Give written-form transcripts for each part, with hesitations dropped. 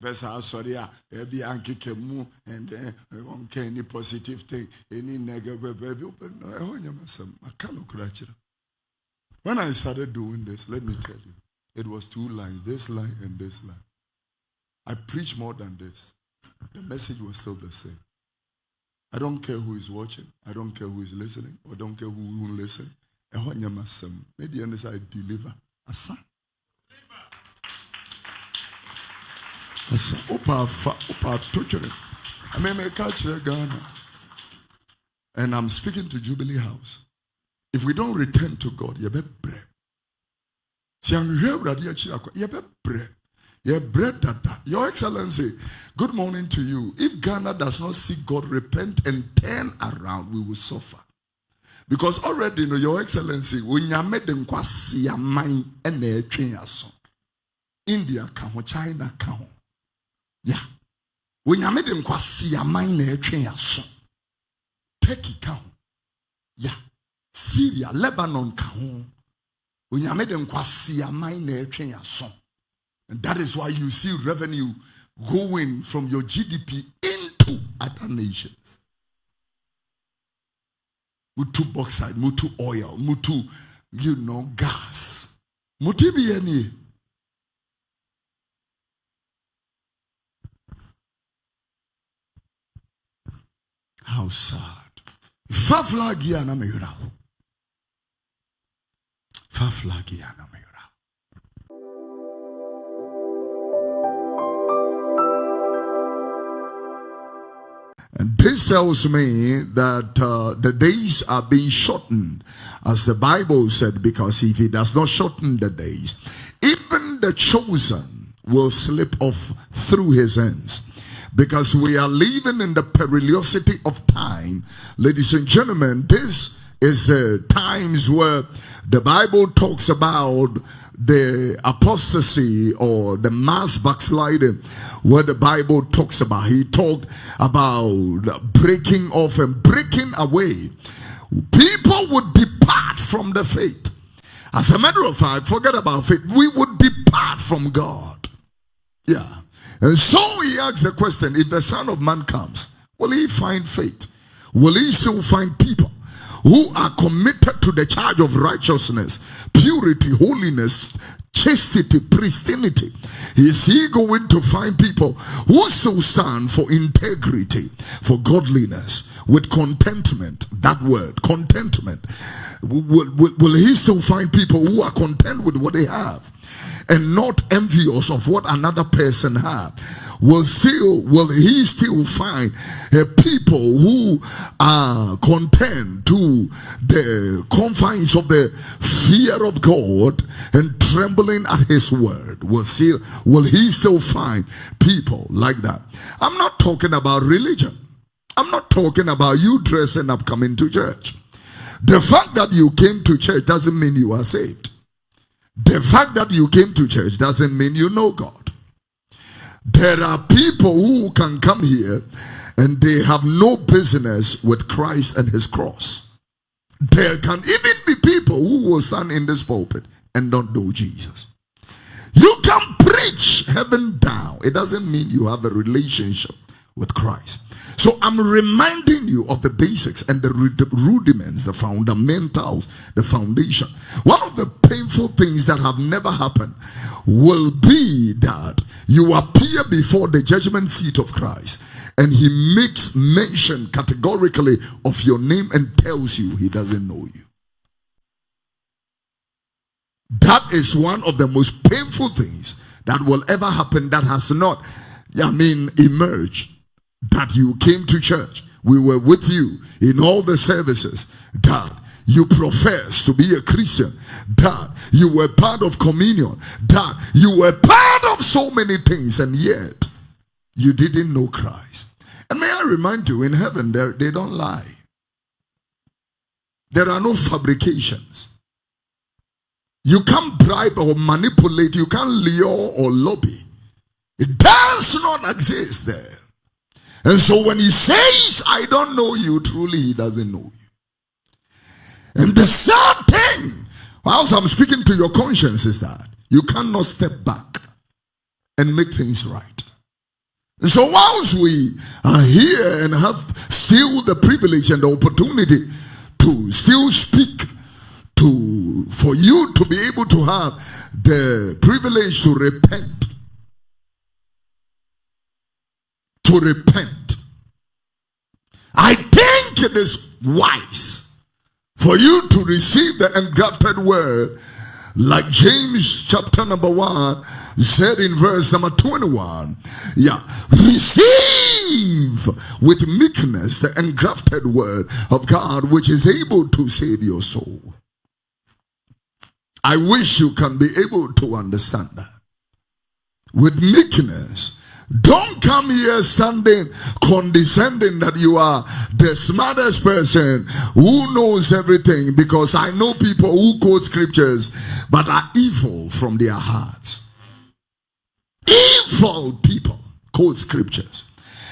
Besa sorry, be ankikemu, and then okay, any positive thing, any negative baby. I can't crash it. When I started doing this, let me tell you, it was 2 lines, this line and this line. I preach more than this. The message was still the same. I don't care who is watching. I don't care who is listening. Or don't care who will listen. Maybe I deliver a son. And I'm speaking to Jubilee House. If we don't return to God, you better pray. Your Excellency, good morning to you. If Ghana does not seek God, repent and turn around, we will suffer. Because already, Your Excellency, when you made them Nkwasea mind and their train India can, China can. Yeah. When you made them Nkwasea mind their train Turkey can. Yeah. Syria, Lebanon can. When you made them Nkwasea mind their train and that is why you see revenue going from your GDP into other nations. Mutu bauxite, mutu oil, mutu, gas. Muti bieni. How sad. Faflagia na meyrao. Faflagia na meyrao. And this tells me that the days are being shortened, as the Bible said, because if he does not shorten the days, even the chosen will slip off through his hands. Because we are living in the perilosity of time. Ladies and gentlemen, this is times where the Bible talks about the apostasy or the mass backsliding, where the Bible talks about. He talked about breaking off and breaking away. People would depart from the faith. As a matter of fact, forget about faith. We would depart from God. Yeah. And so he asks the question, if the Son of Man comes, will he find faith? Will he still find people who are committed to the charge of righteousness, purity, holiness, chastity, pristinity? Is he going to find people who still stand for integrity, for godliness, with contentment? That word, contentment. Will he still find people who are content with what they have and not envious of what another person has? Will he still find people who are content to the confines of the fear of God and trembling at his word? Will he still find people like that? I'm not talking about religion. I'm not talking about you dressing up coming to church. The fact that you came to church doesn't mean you are saved. The fact that you came to church doesn't mean you know God. There are people who can come here and they have no business with Christ and his cross. There can even be people who will stand in this pulpit and don't know Jesus. You can preach heaven down. It doesn't mean you have a relationship with Christ. So I'm reminding you of the basics and the rudiments, the fundamentals, the foundation. One of the painful things that have never happened will be that you appear before the judgment seat of Christ and he makes mention categorically of your name and tells you he doesn't know you. That is one of the most painful things that will ever happen that has not, emerged. That you came to church, we were with you in all the services, that you profess to be a Christian, that you were part of communion, that you were part of so many things, and yet you didn't know Christ. And may I remind you, in heaven they don't lie. There are no fabrications. You can't bribe or manipulate, you can't lure or lobby. It does not exist there. And so when he says, I don't know you, truly he doesn't know you. And the sad thing, whilst I'm speaking to your conscience, is that you cannot step back and make things right. So whilst we are here and have still the privilege and the opportunity to still speak, for you to be able to have the privilege to repent, I think it is wise for you to receive the engrafted word, like James chapter number 1 said in verse number 21. Receive with meekness the engrafted word of God, which is able to save your soul. I wish you can be able to understand that. With meekness. Don't come here standing condescending that you are the smartest person who knows everything, because I know people who quote scriptures but are evil from their hearts. Evil people quote scriptures.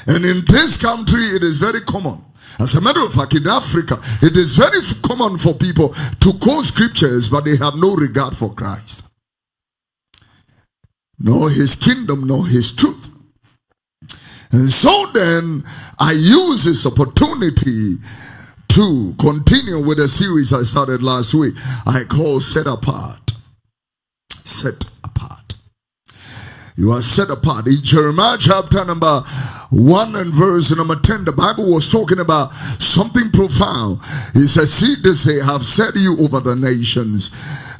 And in this country it is very common. As a matter of fact, in Africa, it is very common for people to quote scriptures but they have no regard for Christ, nor his kingdom, nor his truth. And so then, I use this opportunity to continue with a series I started last week. I call Set Apart. Set apart. You are set apart. In Jeremiah chapter number 1 and verse number 10, the Bible was talking about something profound. He said, see, this day have set you over the nations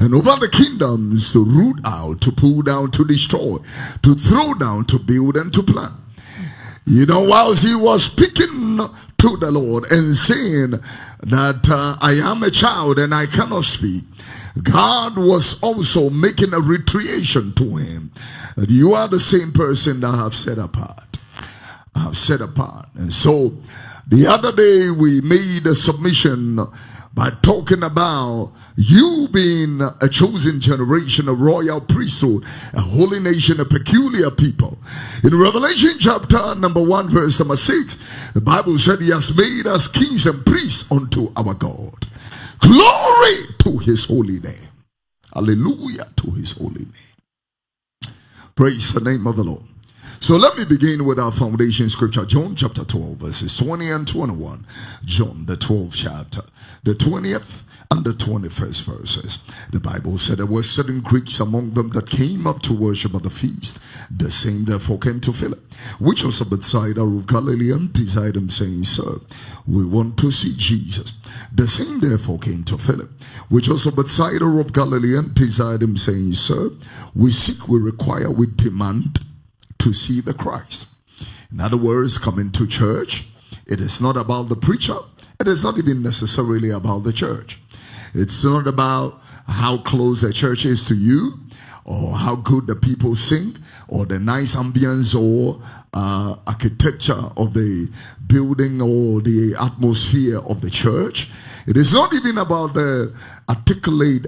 and over the kingdoms, to root out, to pull down, to destroy, to throw down, to build, and to plant. You know, whilst he was speaking to the Lord and saying that I am a child and I cannot speak, God was also making a reiteration to him that you are the same person that I have set apart. I have set apart. And so the other day we made a submission by talking about you being a chosen generation, a royal priesthood, a holy nation, a peculiar people. In Revelation chapter number 1 verse number 6, the Bible said he has made us kings and priests unto our God. Glory to his holy name. Hallelujah to his holy name. Praise the name of the Lord. So let me begin with our foundation scripture, John chapter 12 verses 20 and 21. John the 12th chapter, the 20th and the 21st verses. The Bible said there were certain Greeks among them that came up to worship at the feast. The same therefore came to Philip, which was of Bethsaida of Galilee, and desired him, saying, Sir, we want to see Jesus. The same therefore came to Philip, which was of Bethsaida of Galilee, and desired him, saying, Sir, we seek, we require, we demand to see the Christ. In other words, coming to church, it is not about the preacher. It is not even necessarily about the church. It's not about how close the church is to you, or how good the people sing, or the nice ambience or architecture of the building or the atmosphere of the church. It is not even about the articulate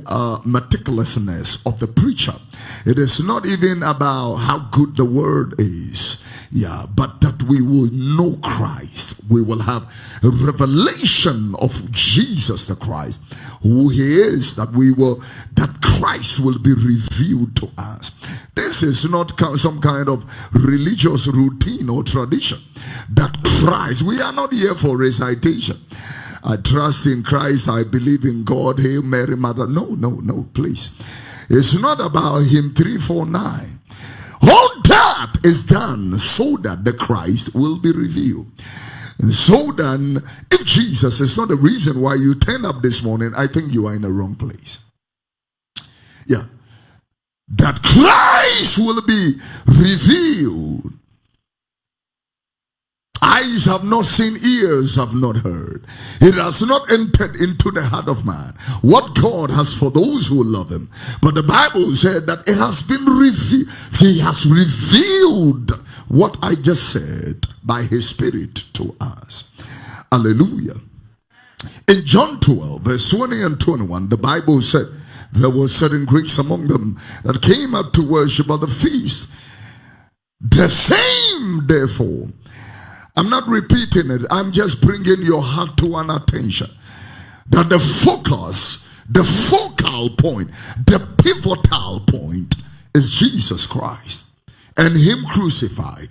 meticulousness of the preacher. It is not even about how good the word is. But that we will know Christ. We will have a revelation of Jesus the Christ, who he is, that Christ will be revealed to us. This is not some kind of religious routine or tradition. That Christ, we are not here for recitation. I trust in Christ, I believe in God, Hail Mary, Mother. No, please. It's not about hymn 349. All that is done so that the Christ will be revealed. And so then, if Jesus is not the reason why you turn up this morning, I think you are in the wrong place. That Christ will be revealed. Eyes have not seen, ears have not heard. It has not entered into the heart of man what God has for those who love him. But the Bible said that it has been revealed. He has revealed what I just said by his Spirit to us. Hallelujah. In John 12 verse 20 and 21, the Bible said there were certain Greeks among them that came up to worship at the feast. The same therefore, I'm not repeating it, I'm just bringing your heart to an attention that the focus, the focal point, the pivotal point is Jesus Christ and him crucified.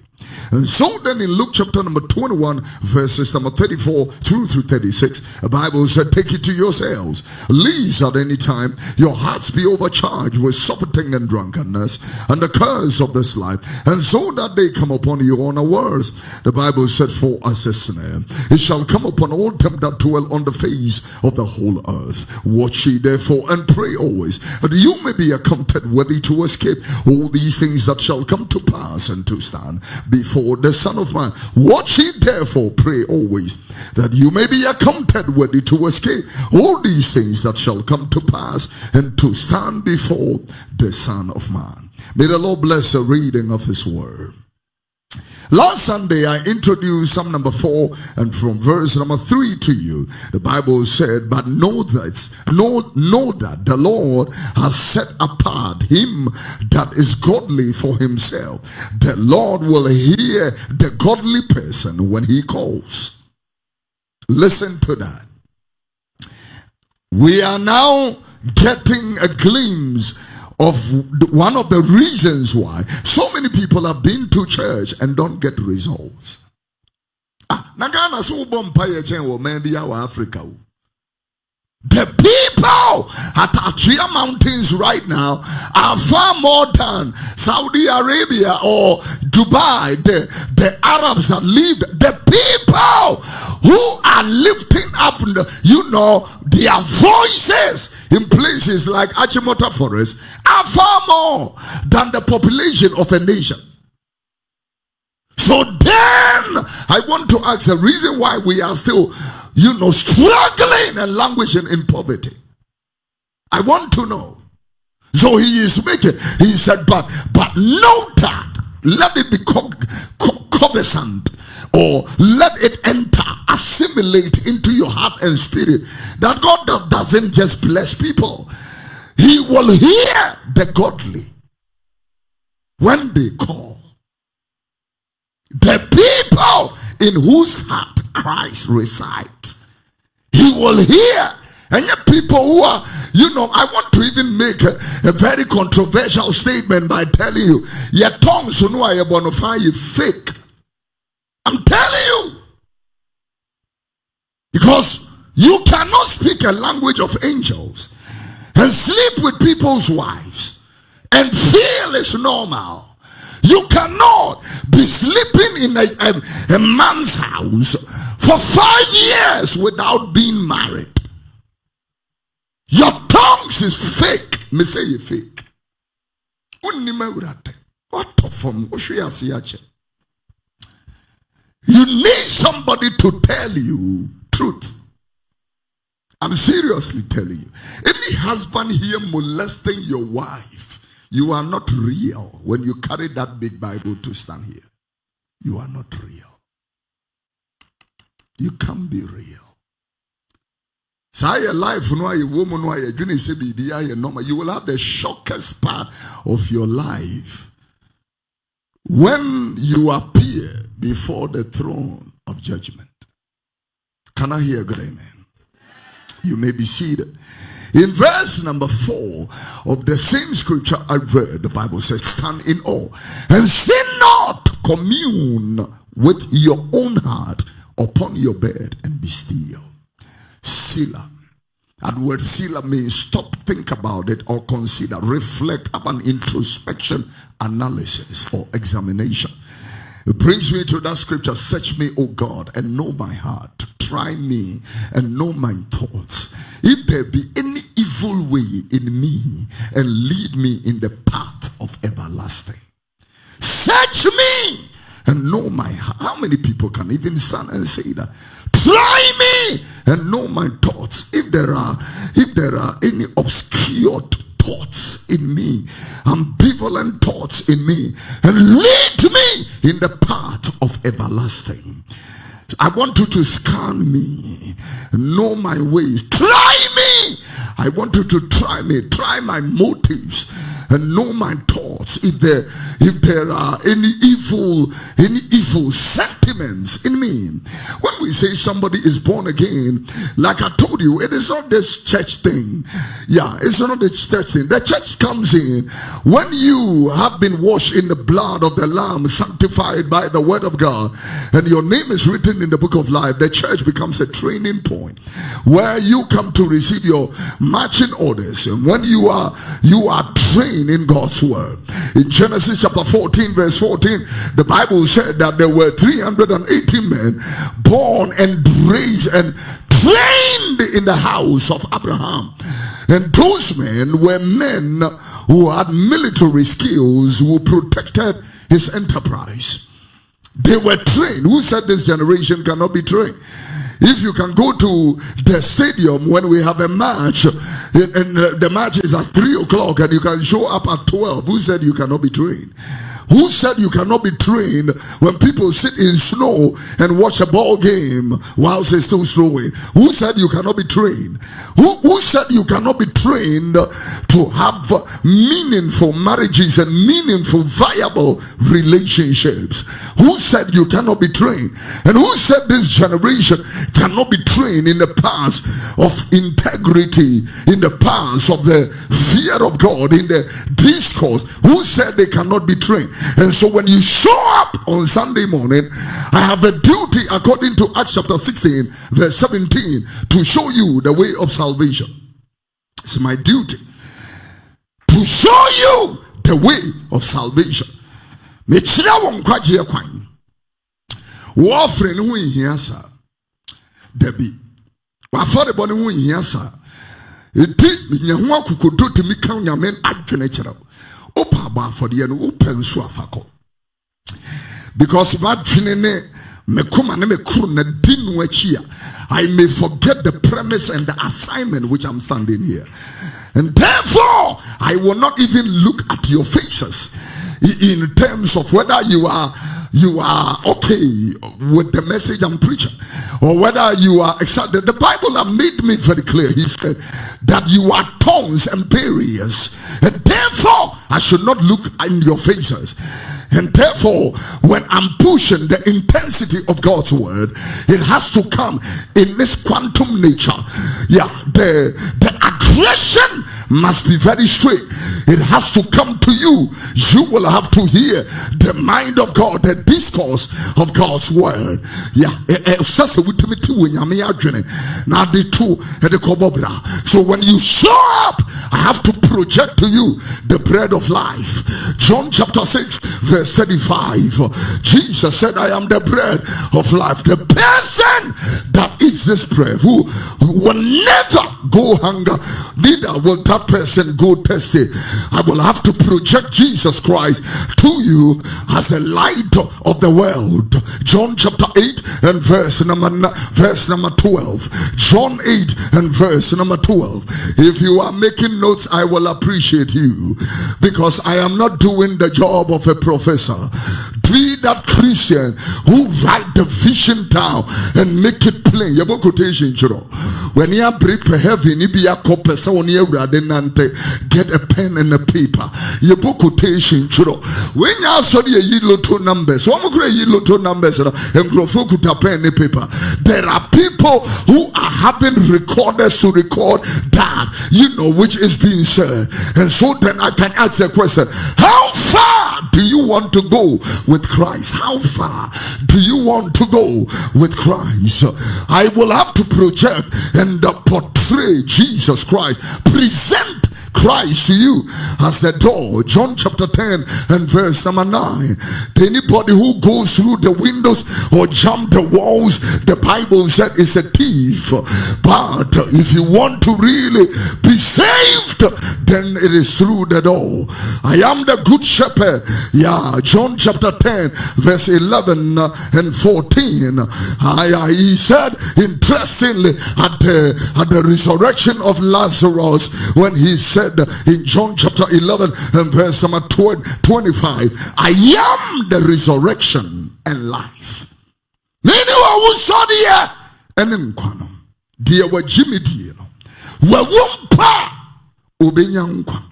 And so then in Luke chapter number 21, verses number 34 through 36, the Bible said, take it to yourselves, lest at any time your hearts be overcharged with supping and drunkenness and the curse of this life, and so that they come upon you unawares. The Bible said, for as a snare it shall come upon all them that dwell on the face of the whole earth. Watch ye therefore and pray always, that you may be accounted worthy to escape all these things that shall come to pass and to stand before the Son of Man. Watch ye therefore, pray always, that you may be accounted worthy to escape all these things that shall come to pass and to stand before the Son of Man. May the Lord bless the reading of his word. Last Sunday I introduced Psalm number 4 and from verse number 3 to you. The Bible said, but know that the Lord has set apart him that is godly for himself. The Lord will hear the godly person when he calls. Listen to that. We are now getting a glimpse of one of the reasons why so many people have been to church and don't get results. Nagana so bompire chen wo man bi our Africa. The people at Atria Mountains right now are far more than Saudi Arabia or Dubai. The Arabs that live, the people who are lifting up, their voices in places like Achimota Forest are far more than the population of a nation. So then I want to ask the reason why we are still struggling and languishing in poverty. I want to know. So he said, but know that, let it be cognizant, or let it enter, assimilate into your heart and spirit, that God doesn't just bless people. He will hear the godly when they call. The people in whose heart Christ resides, he will hear. And yet people who are, I want to even make a very controversial statement by telling you, your tongues are fake. I'm telling you. Because you cannot speak a language of angels and sleep with people's wives and feel it's normal. You cannot be sleeping in a man's house for 5 years without being married. Your tongues is fake. Me say you fake. You need somebody to tell you truth. I'm seriously telling you. Any husband here molesting your wife, you are not real when you carry that big Bible to stand here. You are not real. You can't be real. So your life, you will have the shockest part of your life when you appear before the throne of judgment. Can I hear a good amen? You may be seated. In verse number 4 of the same scripture I read, the Bible says, stand in awe and sin not, commune with your own heart upon your bed and be still. Selah. That word Selah means stop, think about it, or consider, reflect upon introspection, analysis, or examination. It brings me to that scripture, search me, O God, and know my heart. Try me and know my thoughts. If there be any evil way in me, and lead me in the path of everlasting. Search me and know my heart. How many people can even stand and say that? Try me and know my thoughts. If there are any obscure thoughts in me, ambivalent thoughts in me, and lead me in the path of everlasting. I want you to scan me, know my ways, try me. I want you to try me, try my motives, and know my thoughts. If there are any evil sentiments in me. When we say somebody is born again, like I told you, it is not this church thing. Yeah, it's not the church thing. The church comes in when you have been washed in the blood of the Lamb, sanctified by the word of God, and your name is written in the book of life. The church becomes a training point where you come to receive your marching orders, and when you are trained in God's word. In Genesis chapter 14 verse 14, the Bible said that there were 380 men born and raised and trained in the house of Abraham, and those men were men who had military skills, who protected his enterprise. They were trained. Who said this generation cannot be trained? If you can go to the stadium when we have a match, and the match is at 3 o'clock, and you can show up at 12, who said you cannot be trained? Who said you cannot be trained when people sit in snow and watch a ball game whilst they're still snowing? Who said you cannot be trained? Who said you cannot be trained to have meaningful marriages and meaningful, viable relationships? Who said you cannot be trained? And who said this generation cannot be trained in the paths of integrity, in the paths of the fear of God, in the discourse? Who said they cannot be trained? And so when you show up on Sunday morning, I have a duty according to Acts chapter 16 verse 17 to show you the way of salvation. It's my duty to show you the way of salvation. Offering who in here, sir. Debbie. Wafore boni who in here, sir. Eti nyahu akukodo timi kan nyamen adwene kyerɛ. Opa ba for the open so afako. Because badwene mekoma ne mekuru na dinu achi I may forget the premise and the assignment which I'm standing here. And therefore, I will not even look at your faces in terms of whether you are okay with the message I'm preaching, or whether you are excited. The Bible have made me very clear. He said that you are thorns and barriers, and therefore I should not look in your faces. And therefore, when I'm pushing the intensity of God's word, it has to come in this quantum nature. Yeah, the aggression must be very straight. It has to come to you. You will have to hear the mind of God, the discourse of God's word. Yeah, so when you show up, I have to project to you the bread of life. John chapter 6 verse 35, Jesus said, I am the bread of life. The person that eats this bread will never go hunger, neither will that person go thirsty. I will have to project Jesus Christ to you as the light of the world. John chapter 8 and verse number 12. John 8 and verse number 12. If you are making notes, I will appreciate you, because I am not doing the job of a professor. Be that Christian who write the vision down and make it plain. Your quotation, when you are brief heaven, you be a copper, so when you get a pen and a paper. Your quotation, when you are sorry, you little numbers, one more great little numbers, and grow put a pen and paper. There are people who are having recorders to record that, which is being said. And so then I can ask the question, how far do you want to go with Christ? How far do you want to go with Christ? I will have to project and portray Jesus Christ, present Christ to you as the door. John chapter 10 and verse number 9. Anybody who goes through the windows or jump the walls, the Bible said is a thief. But if you want to really be saved, then it is through the door. I am the good shepherd. Yeah, John chapter 10 verse 11 and 14. He said, interestingly, at the resurrection of Lazarus, when he said in John chapter 11 and verse number 25, I am the resurrection and life. Dear wa Jimmy dear, wa wumpa ubenya nkwa.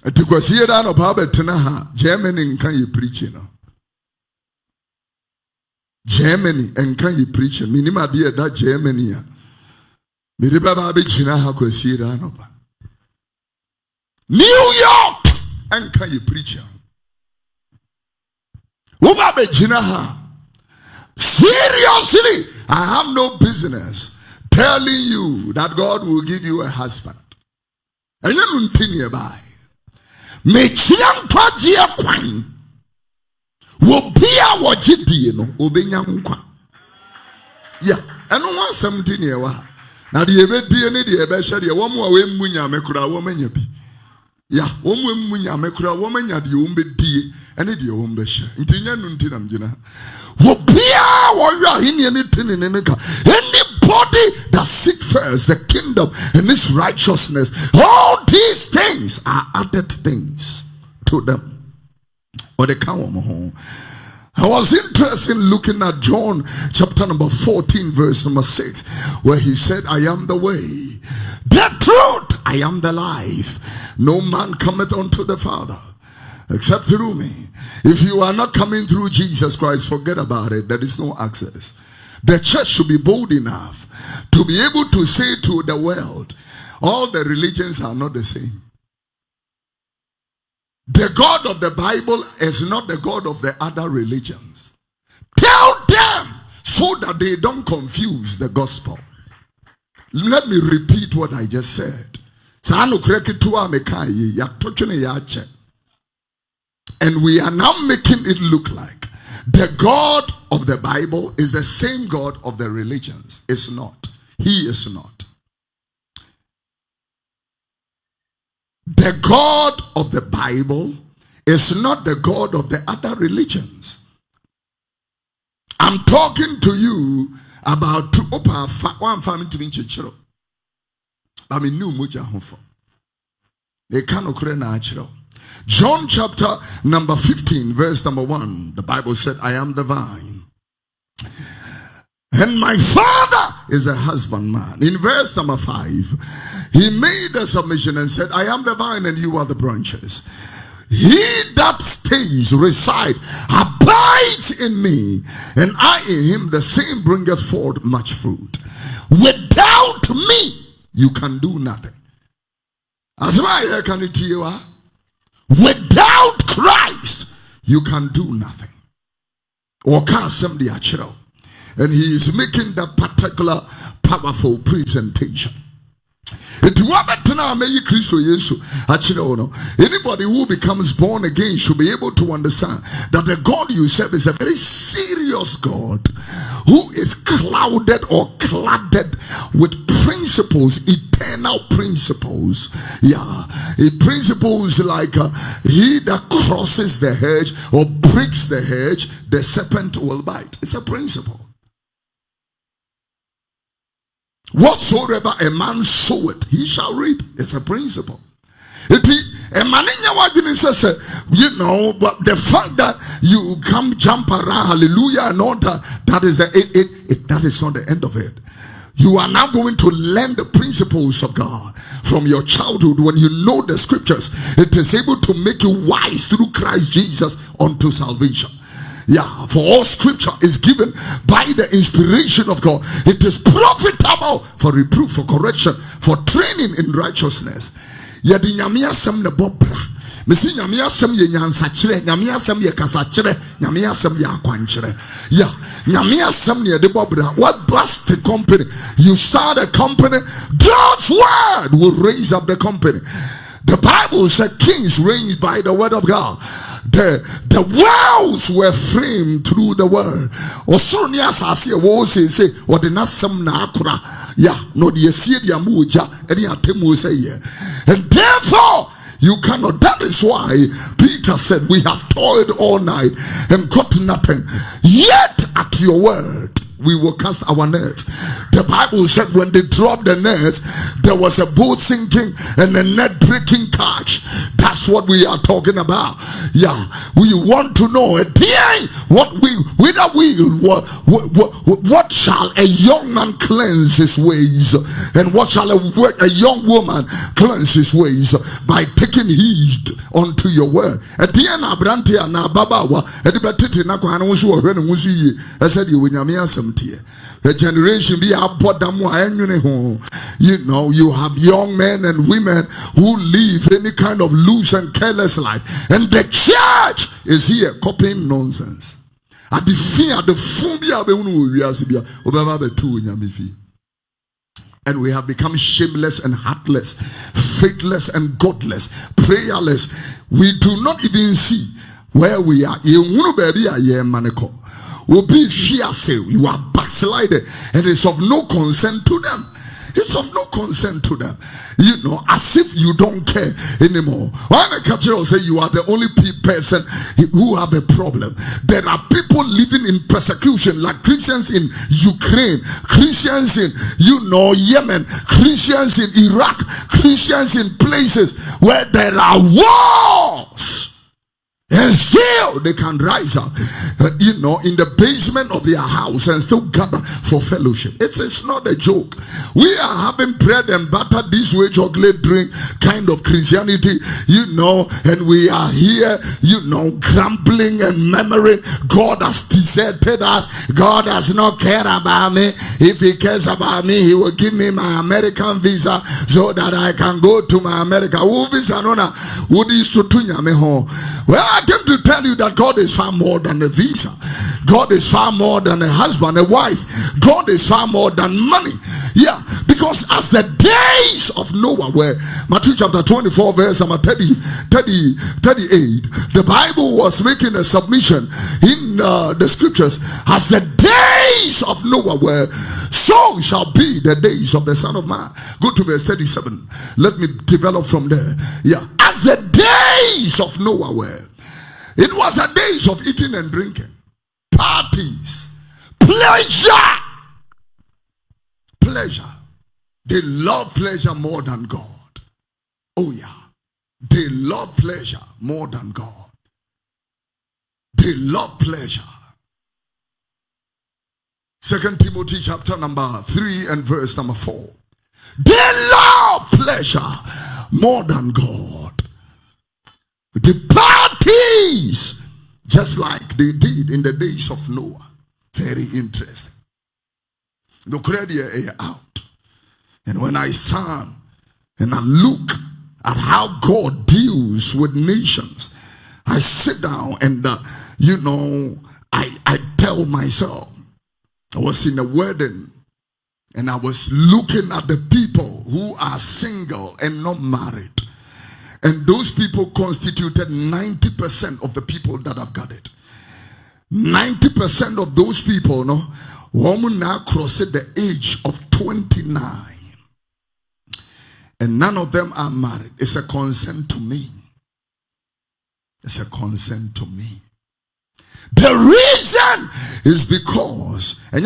To consider no Pabetana, Germany can you preach? Germany and can you preach? Minima dear that Germany. Midibaba China ha consider no. New York and can you preach? Ubabe China ha. Seriously, I have no business telling you that God will give you a husband. And you don't think nearby. Me chiang twajia kwan. Wo bia wo jidi no obenya nkwa. Yeah, and no one something here wa. Na de ebe die ne de ebe hye de wo mo a we mmu nyame kura wo manya bi. Yeah, wo mo mmu nyame kura wo manya de wo mbedie ene de wo mbehye. Ntinya nu ntinam gina. Wo bia wo ya hini ne tinene ne ka. Anybody that seek first the kingdom and its righteousness, all these things are added things to them. Or they come home. I was interested in looking at John chapter number 14 verse number 6, where he said, I am the way, the truth, I am the life. No man cometh unto the Father except through me. If you are not coming through Jesus Christ, forget about it. There is no access. The church should be bold enough to be able to say to the world, all the religions are not the same. The God of the Bible is not the God of the other religions. Tell them so that they don't confuse the gospel. Let me repeat what I just said. And we are now making it look like the God of the Bible is the same God of the religions. It's not. He is not. The God of the Bible is not the God of the other religions. I'm talking to you about one family to be church. I mean, new muja hofo. They cannot create natural. John chapter number 15 verse number 1, the Bible said, I am the vine and my Father is a husbandman. In verse number 5, he made a submission and said, I am the vine and you are the branches. He that stays, reside, abides in me, and I in him, the same bringeth forth much fruit. Without me, you can do nothing. As I can it you are. Without Christ, you can do nothing. Or can't somebody actually. And he is making that particular powerful presentation. Anybody who becomes born again should be able to understand that the God you serve is a very serious God who is clouded or cladded with principles, eternal principles. Yeah, principles like he that crosses the hedge or breaks the hedge, the serpent will bite. It's a principle. Whatsoever a man soweth, he shall reap. It's a principle. But the fact that you come jump around, hallelujah, and all that, that is that is not the end of it. You are now going to learn the principles of God from your childhood. When you know the scriptures, it is able to make you wise through Christ Jesus unto salvation. Yeah, for all scripture is given by the inspiration of God. It is profitable for reproof, for correction, for training in righteousness. Yadi nyamia sem ne bobra. Mesi nyamia sem ye nyansa kire, nyamia sem ye kasa kire, nyamia sem ye akwan kire. Yeah, nyamia sem ne de bobra. What bless the company? You start a company, God's word will raise up the company. The Bible said kings reigned by the word of God. The worlds were framed through the word. Osonia sase wo say what the nasam na akura. Yeah, no the esie dia muja any atemu say. And therefore you cannot. That is why Peter said, we have toiled all night and got nothing. Yet at your word we will cast our net. The Bible said when they dropped the net, there was a boat sinking and a net breaking catch that That's what we are talking about. Yeah, we want to know what shall a young man cleanse his ways, and what shall a young woman cleanse his ways? By taking heed unto your word. Regeneration be a bottom. You know, you have young men and women who live any kind of loose and careless life, and the church is here copying nonsense. At the fear, the phobia, and we have become shameless and heartless, faithless and godless, prayerless. We do not even see where we are. You are backslided, and it's of no concern to them. It's of no concern to them. You know, as if you don't care anymore. When a culture will say you are the only person who have a problem. There are people living in persecution, like Christians in Ukraine, Christians in, Yemen, Christians in Iraq, Christians in places where there are wars. And still they can rise up, in the basement of their house and still gather for fellowship. It's not a joke. We are having bread and butter, this way chocolate drink kind of Christianity, and we are here, grumbling and murmuring. God has deserted us. God does not care about me. If he cares about me, he will give me my American visa so that I can go to my America. Well, I came to tell you that God is far more than a visa. God is far more than a husband, a wife. God is far more than money. Yeah, because as the days of Noah were, Matthew chapter 24 verse number 38, the Bible was making a submission in the scriptures. As the days of Noah were, so shall be the days of the Son of Man. Go to verse 37. Let me develop from there. Yeah, as the days of Noah were, it was the days of eating and drinking, parties, pleasure. They love pleasure more than God. Oh yeah, they love pleasure more than God. They love pleasure. 2 Timothy chapter number 3 and verse number 4. They love pleasure more than God. The parties, just like they did in the days of Noah. Very interesting. The credit out. And when I stand and I look at how God deals with nations, I sit down and I tell myself, I was in a wedding and I was looking at the people who are single and not married. And those people constituted 90% of the people that have gathered. 90% of those people, women now crossed the age of 29. And none of them are married. It's a concern to me. It's a concern to me. The reason is because, and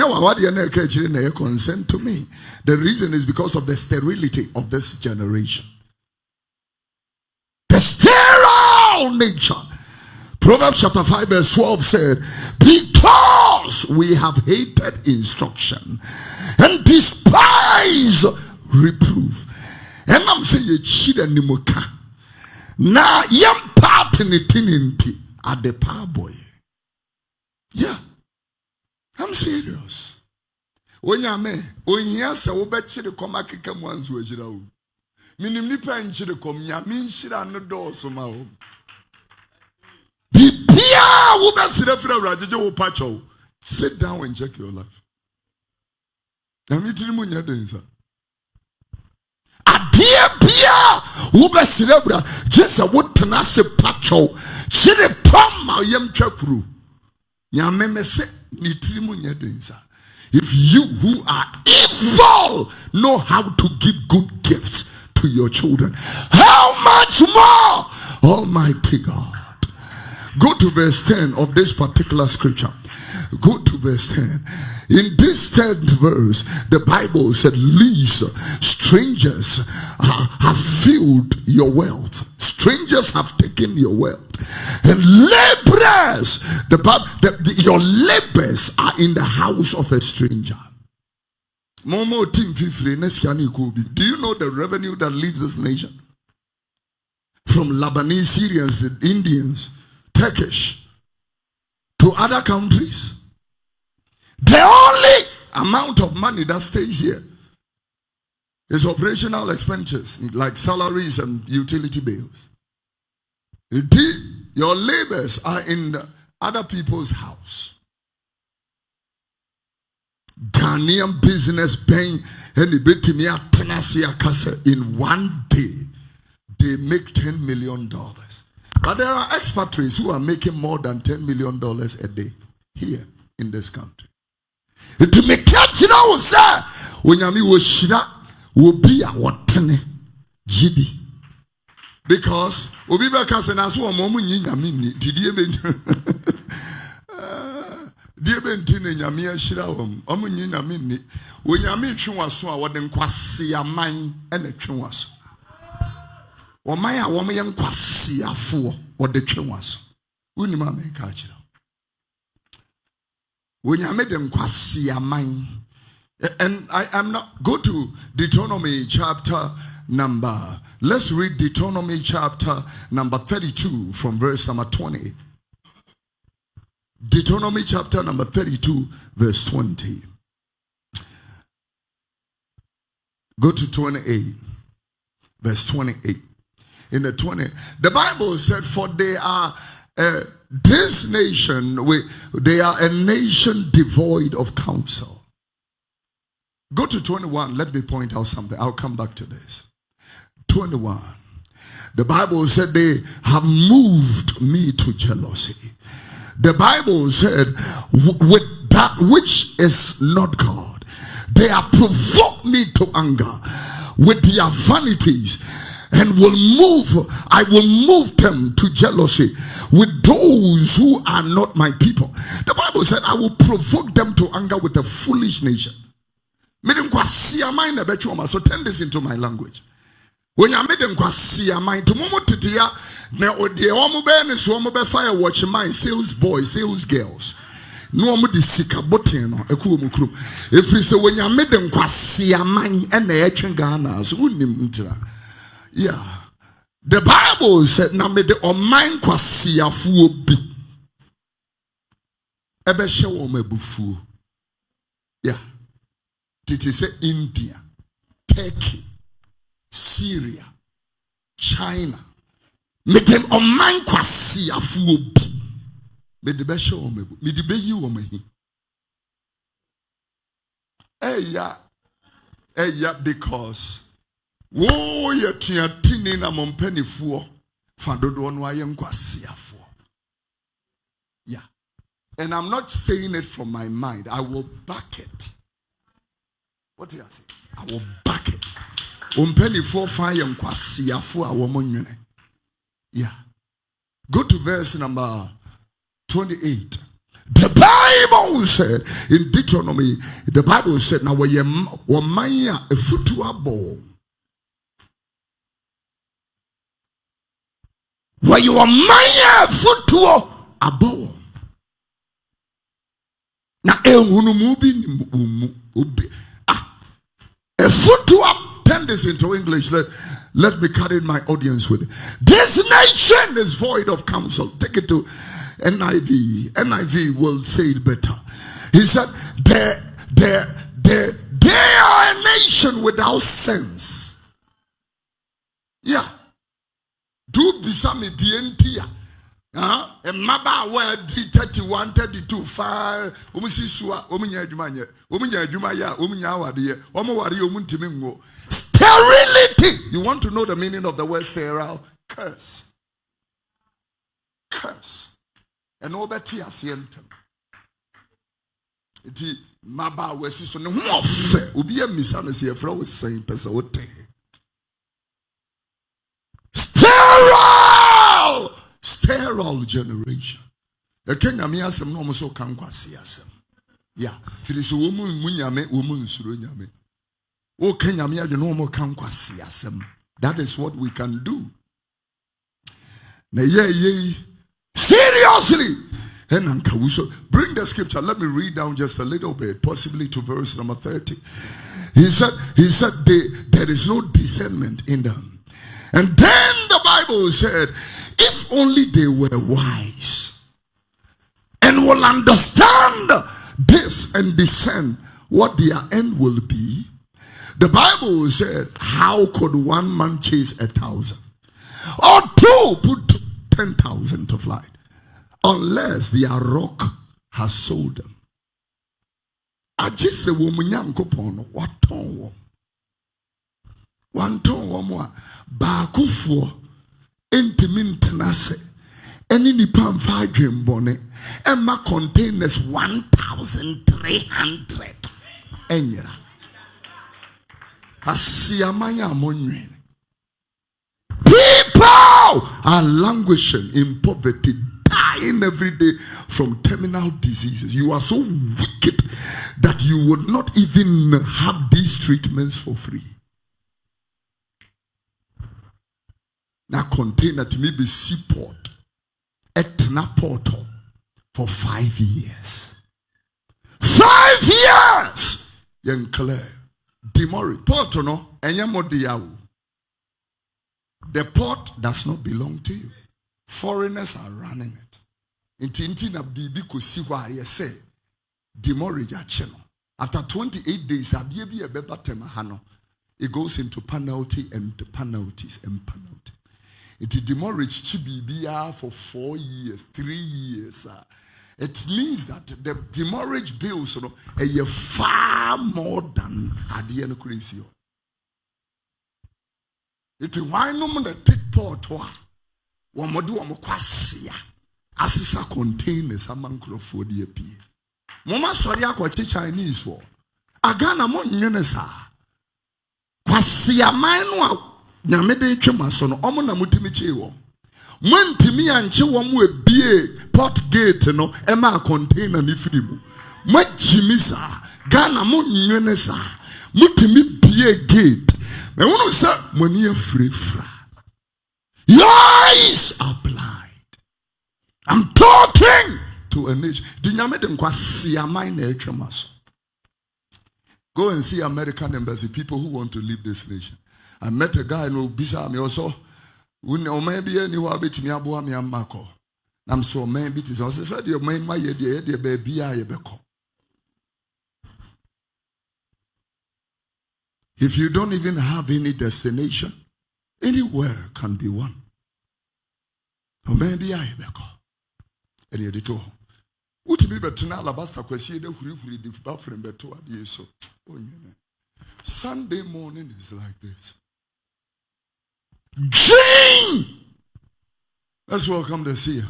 concern to me. The reason is because of the sterility of this generation. The sterile nature. Proverbs chapter 5 verse 12 said, because we have hated instruction and despise reproof. And I'm saying now young part in the at the power boy. Yeah, I'm serious. When you say obetchi the come akeka mwanzu ejira o. Minim nipa nchire kom nya min shira no do so ma o. Bibia wo be sire fra urajeje wo pacho. Sit down and check your life. Na mi tiri mu nya den sa. Adia bia wo be sire bra just a wo tena se pacho. Chire pam ma yem twakuru. Nya meme se ni tiri mu nya den sa. If you who are evil know how to give good gifts to your children, how much more Almighty God? Go to verse 10 of this particular scripture. Go to verse 10. In this 10th verse, the Bible said, least strangers have filled your wealth. strangers have taken your wealth. And laborers, your labors are in the house of a stranger. Do you know the revenue that leaves this nation? From Lebanese, Syrians, the Indians, Turkish, to other countries. The only amount of money that stays here is operational expenditures, like salaries and utility bills. Your labors are in other people's house. Ghanaian business paying any bit in 1 day, they make $10 million. But there are expatriates who are making more than $10 million a day here in this country. To make catch it out, sir. When you was shira will be a watane GD. Because Obiba Casanas or Momun Yamini, did you even Diabentin Yamia Shirawum, Omun Yamini, when Yami Chunwaso, what then Nkwasea mine and the Chunwas. Or Maya Woman Nkwasea for or the Chunwas. Unima make catch it out. When you made them Nkwasea mine. And I am not, go to Deuteronomy chapter number, let's read Deuteronomy chapter number 32 from verse number 20. Deuteronomy chapter number 32 verse 20. Go to 28, verse 28. In the 20, the Bible said, for they are, this nation, they are a nation devoid of counsel. Go to 21. Let me point out something. I'll come back to this. 21. The Bible said they have moved me to jealousy. The Bible said with that which is not God, they have provoked me to anger with their vanities, and I will move them to jealousy with those who are not my people. The Bible said I will provoke them to anger with a foolish nation. So turn this into my language. When you made them Nkwasea mind to Momo Titia, now the Omoben is Omobe fire watch my sales boys, sales girls. No more the sika botino, a kumukru. If we say when you made them Nkwasea mind and the ancient Ghana's unimtra. Yeah. The Bible said, now made the Oman Nkwasea fu bi. Ebe shewo mebufu. Yeah. It is India, Turkey, Syria, China. Make them a man Nkwasea fuobi. Me the best show me. Me the be you me. Yeah, because wo ye tuatini na mompeni fuo. Fadodo no aye Nkwasea fuo. Yeah, and I'm not saying it from my mind. I will back it. What do you say? I will back it. Umpeni for fire Nkwasea for our woman. Yeah. Go to verse number 28. The Bible said in Deuteronomy, the Bible said, now we maya a futua ball. Where you are maya futua a ball. Now a futua. Turn this into English. Let me cut in my audience with it. This nation is void of counsel. Take it to NIV. NIV will say it better. He said, they are a nation without sense. Yeah. Do bisami DNT. A maba where D31, 32, 5, Umusisua, Umunya Jumanya, Umunya Jumaya, Umunya Wadi, Omawari, Umuntimingo. Sterility. You want to know the meaning of the word sterile? Curse. Curse. And all that here sientem. Iti maba wesi so ne ho ofe obi a misa no se efra wo sen pesa wo te. Sterile generation. The Kenya mi asem no mo so kan kwase asem. Yeah, fili so wo mu nyame wo mu nsuro nyame. O Kenya mi ade no mo kan kwase asem. That is what we can do. Seriously. Bring the scripture. Let me read down just a little bit, possibly to verse number 30. He said there is no discernment in them. And then the Bible said, if only they were wise and will understand this and discern what their end will be. The Bible said, how could one man chase 1,000 or two put 10,000 to flight unless their rock has sold them? I just say woman yankopon what ton one ton one baakufo entimin tenase any nipa mfa adwembone emma containers 1,300 enyera asiamanya amonwen. People are languishing in poverty, dying every day from terminal diseases. You are so wicked that you would not even have these treatments for free. Now container to me be seaport Etna Portal for 5 years. 5 years! Young Claire. Dimori. Porto no enyamodiyawo. The port does not belong to you. Foreigners are running it. Inti na bibi kosi hwa ye say demorrage acheno. After 28 days abie bi ebeba tema hano. It goes into penalty and penalties and penalty. It is demorrage chi bibia for 4 years, 3 years. It means that the demorrage bills are far more than adie no crazy. It is why no man take port wa womodu Nkwasea asisa containers amankro de apie. Mama sori akwachi Chinese for agana mo nyene sa Nkwasea man no nyame de twema so no omo na mutimi chi wo mwantimi anche wo mo ebie port gate no ema container ni firi mu mwajimisa gana mo nyene sa mutimi bie gate me wonu sa moni afrefra. Your eyes are blind. I'm talking to a nation. Go and see American embassy, people who want to leave this nation. I met a guy who bisa me also. Maybe anyone bit me abu me amako. I'm so maybe it is also said your main my idea baby beko. If you don't even have any destination, anywhere can be one. Or maybe I beko. And you did all. Would be better now, Alabasta Kwesi, the Huri, the buffering beto at the so. Sunday morning is like this. Dream! Let's welcome the seer.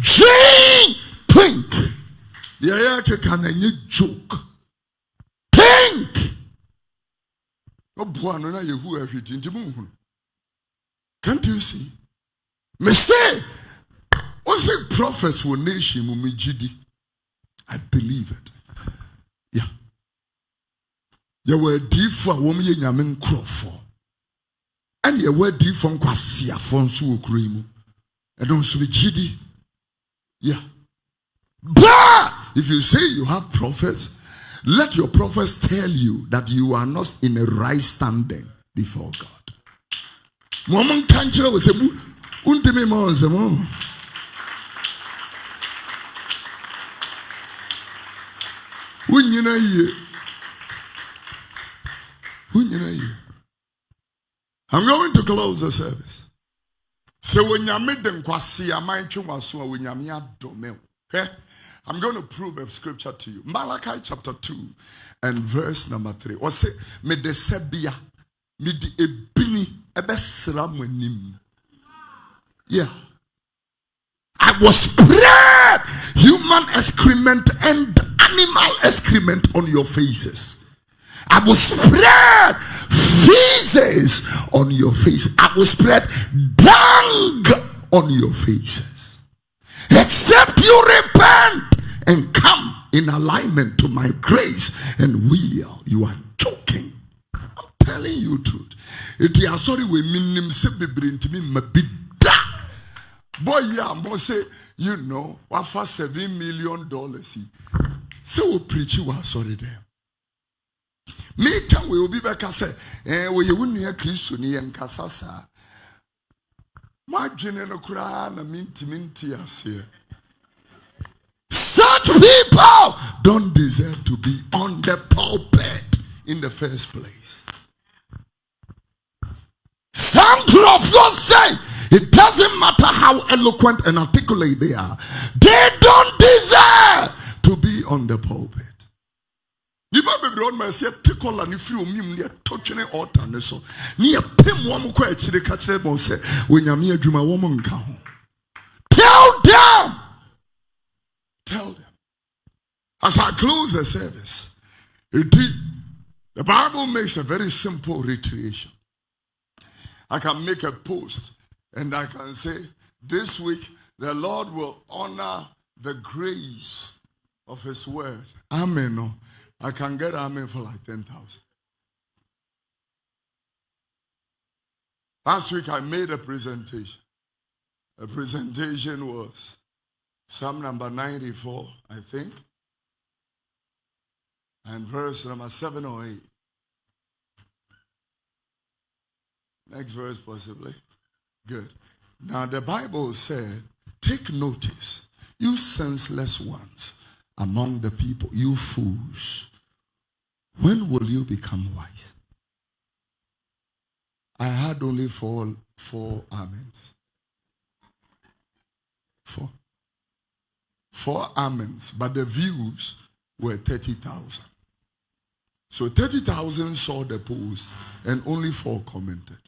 Dream! Think! The ayake can any joke. Think! Oh, boy, no, you who everything to move. Can't you see? Me say, what's the prophets will nation mumijidi? I believe it. Yeah. You were deep for a woman in Yamin Crawford. And you were deep from Nkwasea Fonsu Krimu. And don't say Jidi. Yeah. But if you say you have prophets, let your prophets tell you that you are not in a right standing before God. Woman can't you say, Untime Monzemo. When you know you, I'm going to close the service. So when you made them Nkwasea, when you okay? I'm going to prove a scripture to you. Malachi chapter 2 and verse number 3. Or say, me de sebia, me de ebini, ebesramunim. Yeah. I was spread human excrement and animal excrement on your faces. I will spread feces on your faces. I will spread dung on your faces. Except you repent and come in alignment to my grace and will. You are joking. telling you truth. It is sorry we minim se bebre ntimi mabida. Boy, yeah, must say, you know, what for $7 million? So we preach you are sorry there. Me can we be back and say, we you wouldn't hear Christian and Casasa. My general crown a minty as here. Such people don't deserve to be on the pulpit in the first place. Some of God say it doesn't matter how eloquent and articulate they are, they don't deserve to be on the pulpit. You might be on my say, tickle and if you mean near touching it or turn so near Pim one quite the catch them say when you're near Juma woman come. Tell them as I close the service, the Bible makes a very simple reiteration. I can make a post and I can say, this week the Lord will honor the grace of his word. Amen. No, I can get amen for like 10,000. Last week I made a presentation. The presentation was Psalm number 94, I think, and verse number 7 or 8. Next verse possibly. Good. Now the Bible said, take notice, you senseless ones among the people, you fools. When will you become wise? I had only four amens. Four amens, but the views were 30,000. So 30,000 saw the post and only 4 commented.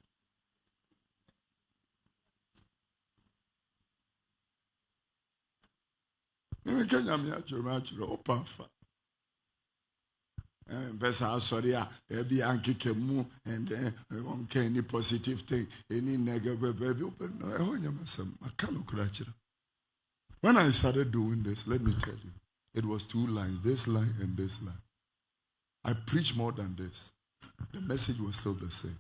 Sorry, there be ankikemu and then any positive thing, any negative. When I started doing this, let me tell you, it was 2 lines, this line and this line. I preached more than this. The message was still the same.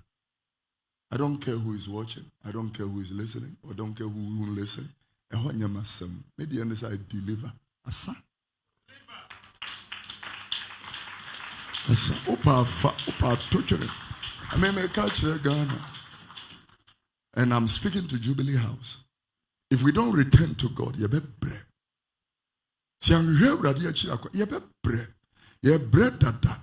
I don't care who is watching, I don't care who is listening, or don't care who won't listen. Maybe I deliver a son. And I'm speaking to Jubilee House. If we don't return to God, you better pray.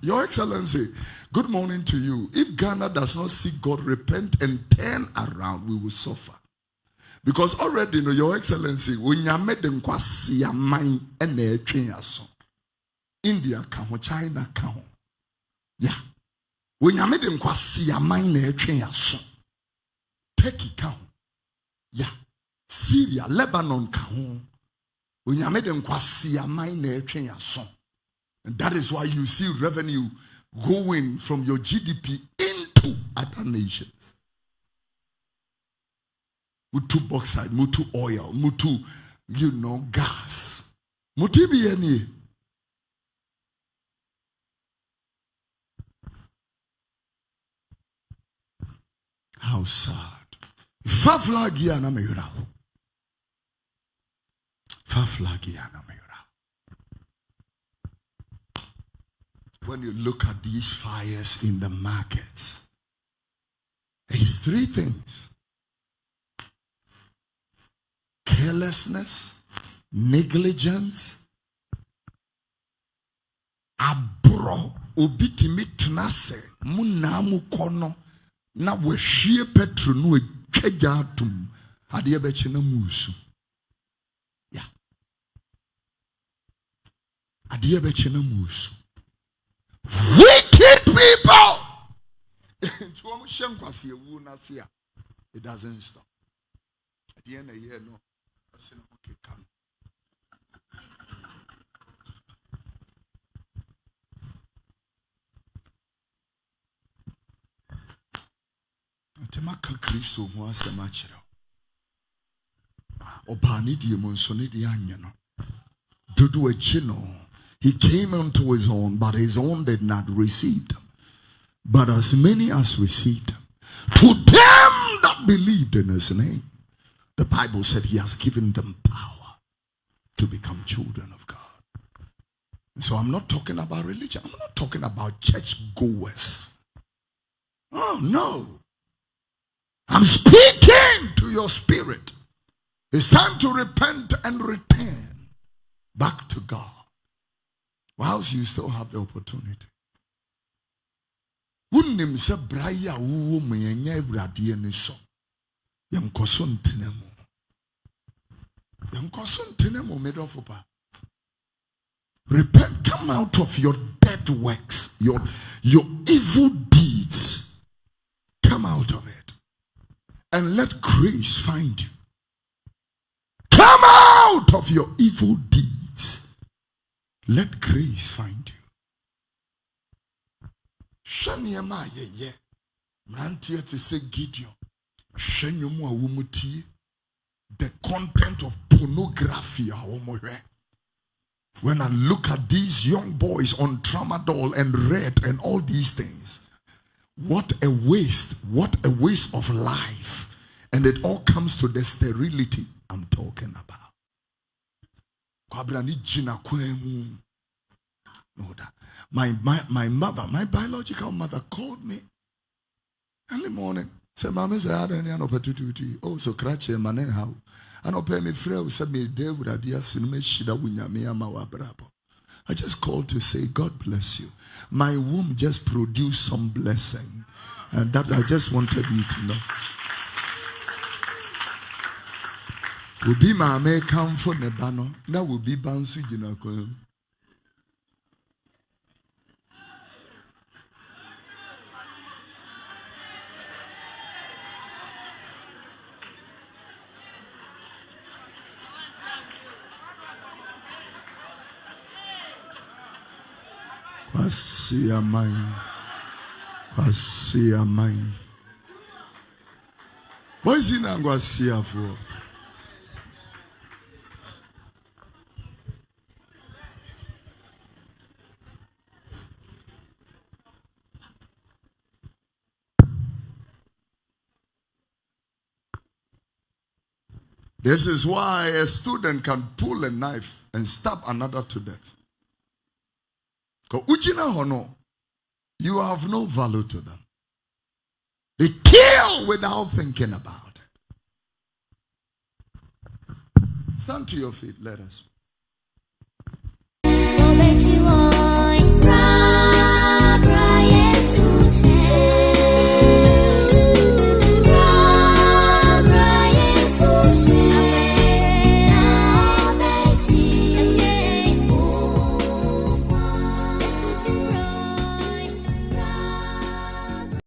Your Excellency, good morning to you. If Ghana does not seek God, repent and turn around, we will suffer. Because already, Your Excellency, when you made them Nkwasea mind and their train India count, China count. Yeah. When you made them Nkwasea mind their train Turkey count. Yeah. Syria, Lebanon count. When you made them Nkwasea mind their train and that is why you see revenue going from your GDP into other nations. Mutu bauxite, mutu oil, mutu, gas. Muti bieni. How sad. Faflagia me yurao. When you look at these fires in the markets, it's 3 things. Carelessness, negligence, abro, obitimi tenase, munamu kono, na weshie petro no twejatum, ade beche na musu. Yeah. Ade beche na musu. Wicked people! It doesn't stop. At the end of the year, no. Okay, come. Temaka Kristo mu asema chiro. Obani di monsoni di anyano. Dudu echino. He came unto his own, but his own did not receive him. But as many as received him, to them that believed in his name, the Bible said he has given them power to become children of God. And so I'm not talking about religion. I'm not talking about church goers. Oh, no. I'm speaking to your spirit. It's time to repent and return back to God whilst you still have the opportunity. Wouldn't say Braya woman and so Yam Koson Tinemo. Yam Koson Tinemo made of repent, come out of your dead works, your evil deeds. Come out of it. And let grace find you. Come out of your evil deeds. Let grace find you. Shaniama ye. Mrantia to say Gideon. Shenyumu awumuti. The content of pornography. When I look at these young boys on tramadol and red and all these things, what a waste of life. And it all comes to the sterility I'm talking about. My mother, my biological mother called me early morning. Said, Mama, say I don't have an opportunity. Oh, so crash man how. I don't pay me free. Said me day would idea sinme shida wunya me ama brabo. I just called to say, God bless you. My womb just produced some blessing. And that I just wanted you to know. Will be my may come for Nebano. Now will be bouncing, you know. Pasia mine. Pasia mine. What is in Nkwasea for? This is why a student can pull a knife and stab another to death. You have no value to them. They kill without thinking about it. Stand to your feet, let us.